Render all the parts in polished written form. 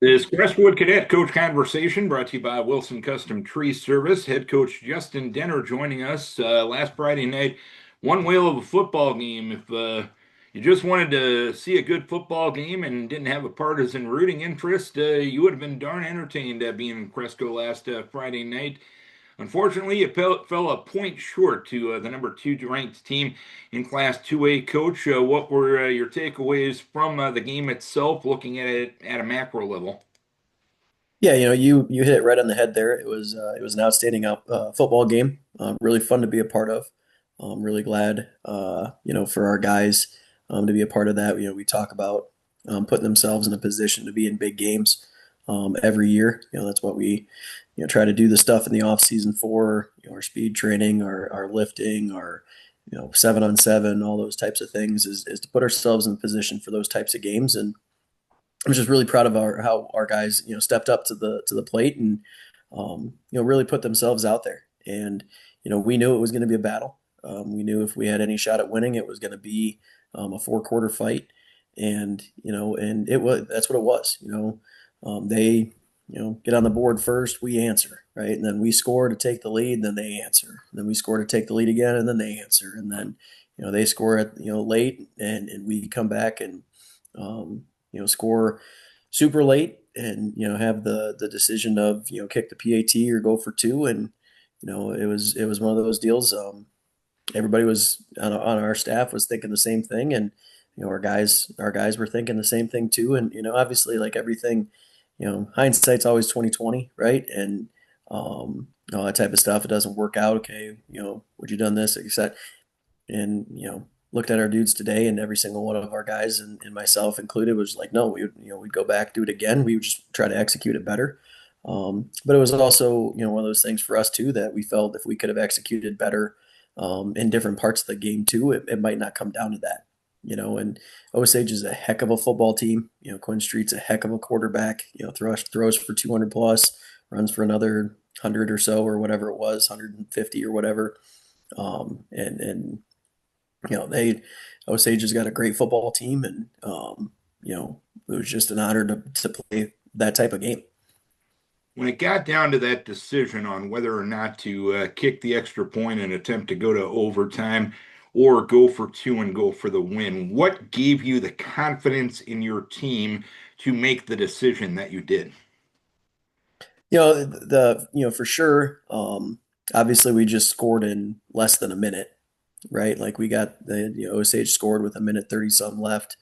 This Crestwood Cadet Coach Conversation brought to you by Wilson Custom Tree Service. Head coach Justin Denner joining us last Friday night. One whale of a football game. If you just wanted to see a good football game and didn't have a partisan rooting interest, you would have been darn entertained being in Cresco last Friday night. Unfortunately, it fell a point short to the number two ranked team in Class 2A. Coach, what were your takeaways from the game itself, looking at it at a macro level? Yeah, you hit it right on the head there. It was an outstanding football game. Really fun to be a part of. Really glad for our guys to be a part of that. We talk about putting themselves in a position to be in big games every year. That's what we try to do the stuff in the off season for. Our speed training, our lifting, our 7-on-7, all those types of things is to put ourselves in position for those types of games. And I'm just really proud of how our guys stepped up to the plate and really put themselves out there. And we knew it was going to be a battle. We knew if we had any shot at winning, it was going to be a four-quarter fight. And it was that's what it was. They get on the board first, we answer, right, and then we score to take the lead, and then they answer, and then we score to take the lead again, and then they answer, and then they score at late, and we come back and score super late and have the decision of kick the PAT or go for two. And it was one of those deals. Everybody was on our staff was thinking the same thing, and our guys were thinking the same thing too. And obviously, like everything, hindsight's always 20/20, right? And all that type of stuff. It doesn't work out. Okay, would you done this, etc. And looked at our dudes today, and every single one of our guys and myself included was like, no, we'd go back, do it again. We would just try to execute it better. But it was also one of those things for us too, that we felt if we could have executed better in different parts of the game too, it might not come down to that. And Osage is a heck of a football team. Quinn Street's a heck of a quarterback. Throws for 200 plus, runs for another 100 or so, or whatever it was, 150 or whatever. And they Osage has got a great football team, and it was just an honor to play that type of game. When it got down to that decision on whether or not to kick the extra point and attempt to go to overtime or go for two and go for the win, what gave you the confidence in your team to make the decision that you did? For sure. Obviously, we just scored in less than a minute, right? Like we got the Osage scored with a minute 30 something left.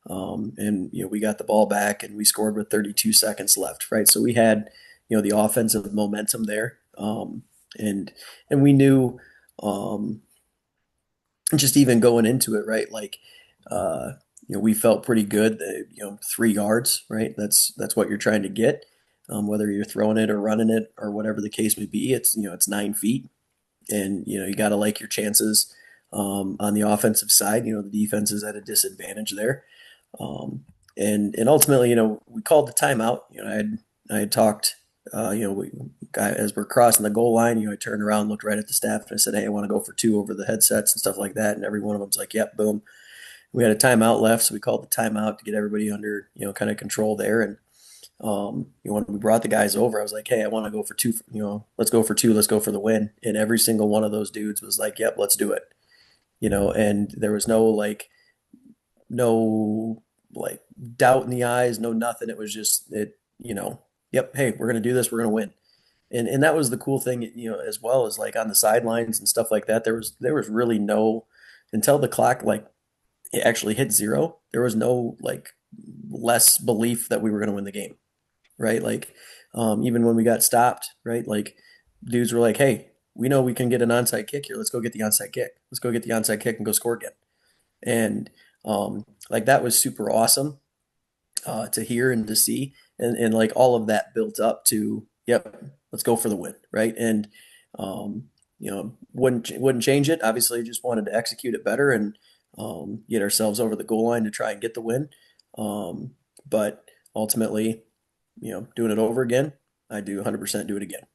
And we got the ball back and we scored with 32 seconds left, right? So we had the offensive momentum there. And we knew, um, just even going into it, right? Like, we felt pretty good that 3 yards, right? That's what you're trying to get, whether you're throwing it or running it or whatever the case may be. It's 9 feet, and you got to like your chances on the offensive side. The defense is at a disadvantage there. And ultimately, we called the timeout. I had talked, as we're crossing the goal line, I turned around, looked right at the staff, and I said, "Hey, I want to go for two over the headsets and stuff like that." And every one of them's like, "Yep, boom." We had a timeout left, so we called the timeout to get everybody under, kind of control there. And when we brought the guys over, I was like, "Hey, I want to go for two. Let's go for two. Let's go for the win." And every single one of those dudes was like, "Yep, let's do it." And there was no like doubt in the eyes, no nothing. It was just yep, hey, we're gonna do this, we're gonna win. And that was the cool thing, as well as like on the sidelines and stuff like that. There was really no until the clock like it actually hit zero. There was no like less belief that we were gonna win the game, right? Like even when we got stopped, right? Like dudes were like, hey, we know we can get an onside kick here. Let's go get the onside kick. Let's go get the onside kick and go score again. And like that was super awesome to hear and to see, and like all of that built up to, yep, let's go for the win, right? And wouldn't change it. Obviously, just wanted to execute it better and get ourselves over the goal line to try and get the win. But ultimately, doing it over again, I do 100% do it again.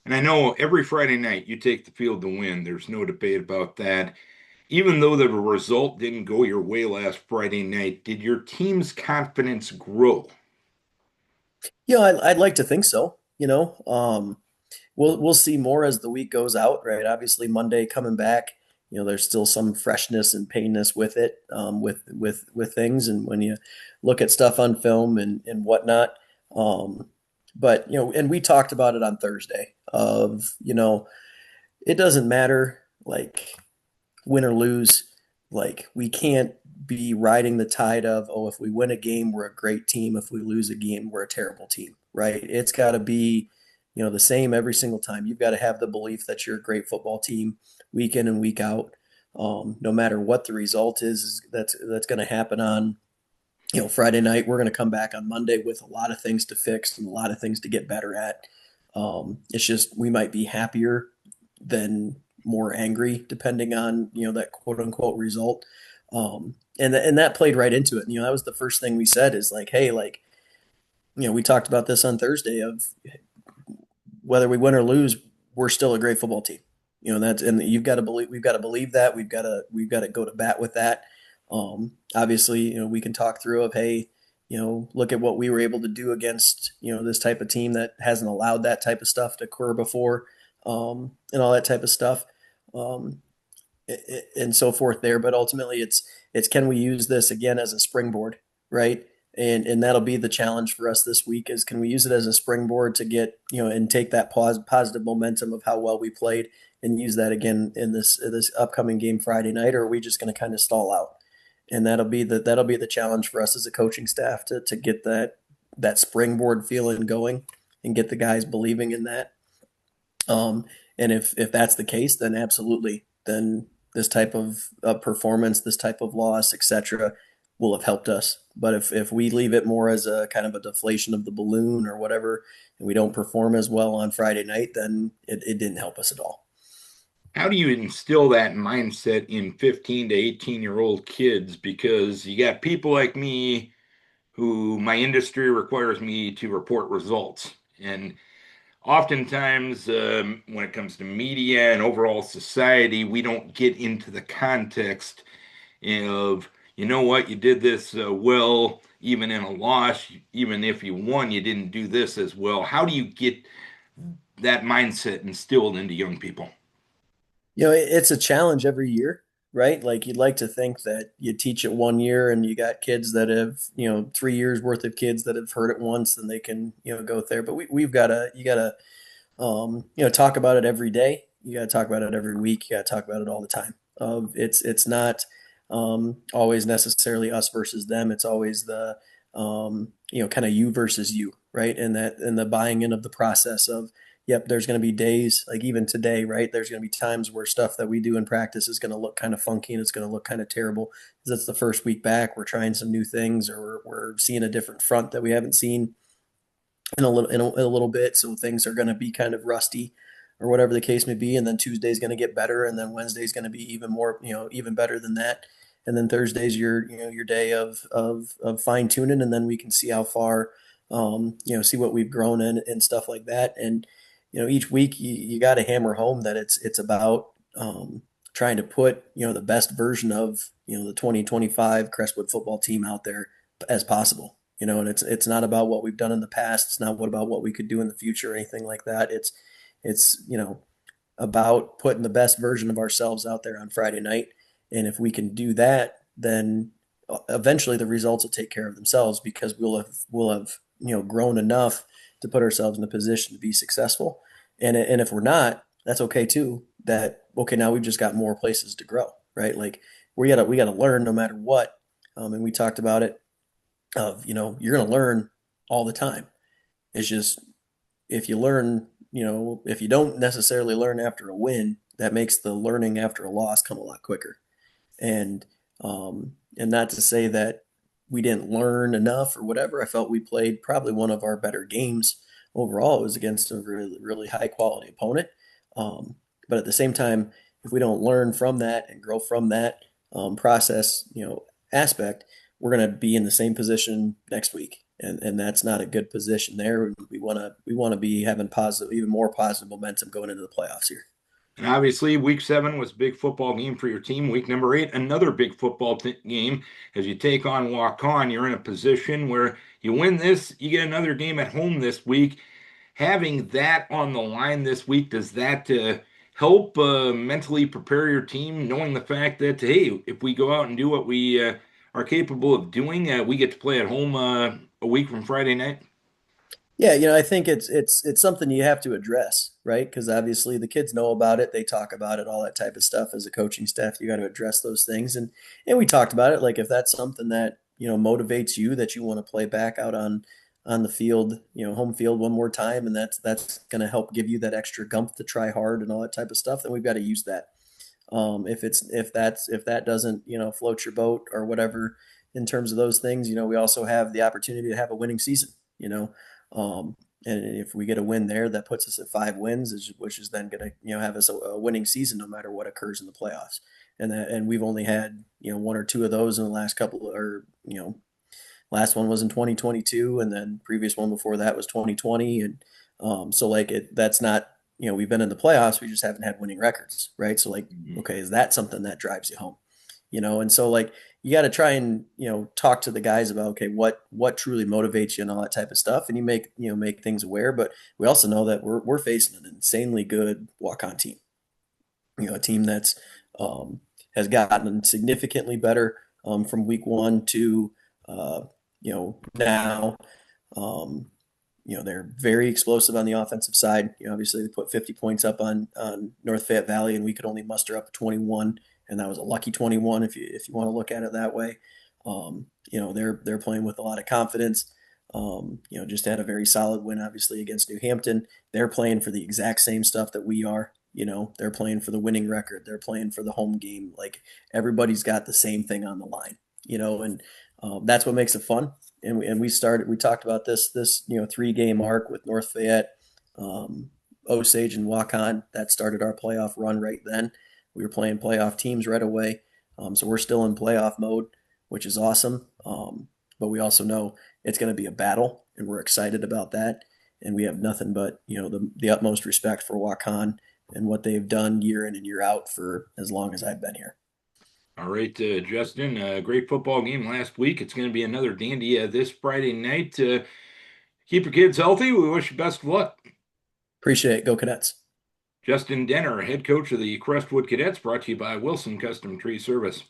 And I know every Friday night you take the field to win. There's no debate about that. Even though the result didn't go your way last Friday night, did your team's confidence grow? Yeah, I'd like to think so. We'll see more as the week goes out, right? Obviously, Monday coming back, there's still some freshness and painness with it, with things, and when you look at stuff on film and whatnot. Um, but and we talked about it on Thursday of it doesn't matter like win or lose, like we can't be riding the tide of, oh, if we win a game, we're a great team. If we lose a game, we're a terrible team, right? It's got to be, the same every single time. You've got to have the belief that you're a great football team week in and week out. No matter what the result is that's going to happen on, Friday night. We're going to come back on Monday with a lot of things to fix and a lot of things to get better at. It's just we might be happier than more angry, depending on that quote unquote result. And that played right into it. That was the first thing we said is like, hey, like we talked about this on Thursday of whether we win or lose, we're still a great football team. That's and you've got to believe we've got to believe that we've got to go to bat with that. Obviously, we can talk through of hey, look at what we were able to do against this type of team that hasn't allowed that type of stuff to occur before, and all that type of stuff. Um, and so forth there. But ultimately, it's can we use this again as a springboard, right? And that'll be the challenge for us this week is can we use it as a springboard to get and take that positive momentum of how well we played and use that again in this upcoming game Friday night, or are we just going to kind of stall out? And that'll be the challenge for us as a coaching staff to get that springboard feeling going and get the guys believing in that. Um, and if that's the case, then absolutely, then this type of performance, this type of loss, etc., will have helped us. But if we leave it more as a kind of a deflation of the balloon or whatever, and we don't perform as well on Friday night, then it didn't help us at all. How do you instill that mindset in 15 to 18-year-old kids? Because you got people like me who my industry requires me to report results. And oftentimes, when it comes to media and overall society, we don't get into the context of, you know what, you did this well, even in a loss, even if you won, you didn't do this as well. How do you get that mindset instilled into young people? It's a challenge every year, right? Like you'd like to think that you teach it one year and you got kids that have, 3 years worth of kids that have heard it once and they can, go there. But we've got to, you got to, talk about it every day. You got to talk about it every week. You got to talk about it all the time. It's not always necessarily us versus them. It's always the kind of you versus you, right? And the buying in of the process of yep, there's going to be days like even today, right? There's going to be times where stuff that we do in practice is going to look kind of funky and it's going to look kind of terrible because it's the first week back. We're trying some new things or we're seeing a different front that we haven't seen in a little bit. So things are going to be kind of rusty or whatever the case may be. And then Tuesday's going to get better, and then Wednesday's going to be even more, even better than that. And then Thursday's your day of fine tuning, and then we can see how far, see what we've grown in and stuff like that. And each week you got to hammer home that it's about trying to put the best version of the 2025 Crestwood football team out there as possible. And it's not about what we've done in the past. It's not about what we could do in the future or anything like that. It's about putting the best version of ourselves out there on Friday night. And if we can do that, then eventually the results will take care of themselves because we'll have grown enough to put ourselves in a position to be successful. And if we're not, that's okay too. That okay, now we've just got more places to grow, right? Like we gotta learn no matter what. And we talked about it of you're going to learn all the time. It's just if you learn, if you don't necessarily learn after a win, that makes the learning after a loss come a lot quicker. And not to say that we didn't learn enough or whatever. I felt we played probably one of our better games overall. It was against a really really high quality opponent. Um, but at the same time, if we don't learn from that and grow from that process, aspect, we're going to be in the same position next week, and that's not a good position there. We want to be having positive, even more positive momentum going into the playoffs here. And obviously, week 7 was a big football game for your team. Week number 8, another big football game as you take on Waukon. You're in a position where you win this, you get another game at home this week. Having that on the line this week, does that help mentally prepare your team, knowing the fact that, hey, if we go out and do what we are capable of doing, we get to play at home a week from Friday night? Yeah, I think it's something you have to address, right? Because obviously the kids know about it, they talk about it, all that type of stuff. As a coaching staff, you got to address those things, and we talked about it. Like if that's something that motivates you, that you want to play back out on the field, home field one more time, and that's going to help give you that extra gump to try hard and all that type of stuff. Then we've got to use that. If that doesn't float your boat or whatever in terms of those things, we also have the opportunity to have a winning season. You know. And if we get a win there, that puts us at 5 wins, which is then going to have us a winning season no matter what occurs in the playoffs. And we've only had one or two of those in the last couple, or last one was in 2022, and then previous one before that was 2020, and so like that's not we've been in the playoffs, we just haven't had winning records, right? So like, Mhm. okay, is that something that drives you home? And so like you got to try and talk to the guys about, okay, what truly motivates you and all that type of stuff, and you make things aware. But we also know that we're facing an insanely good walk-on team, a team that's has gotten significantly better from week one to now. um, they're very explosive on the offensive side. Obviously they put 50 points up on North Fayette Valley, and we could only muster up 21, and that was a lucky 21 if you want to look at it that way. They're playing with a lot of confidence. Just had a very solid win, obviously, against New Hampton. They're playing for the exact same stuff that we are. They're playing for the winning record. They're playing for the home game. Like everybody's got the same thing on the line. And that's what makes it fun. We talked about this 3-game arc with North Fayette, Osage, and Waukon. That started our playoff run right then. We were playing playoff teams right away, so we're still in playoff mode, which is awesome. But we also know it's going to be a battle, and we're excited about that. And we have nothing but the utmost respect for Waukon and what they've done year in and year out for as long as I've been here. All right, Justin, great football game last week. It's going to be another dandy this Friday night. Keep your kids healthy. We wish you best of luck. Appreciate it. Go Cadets. Justin Denner, head coach of the Crestwood Cadets, brought to you by Wilson Custom Tree Service.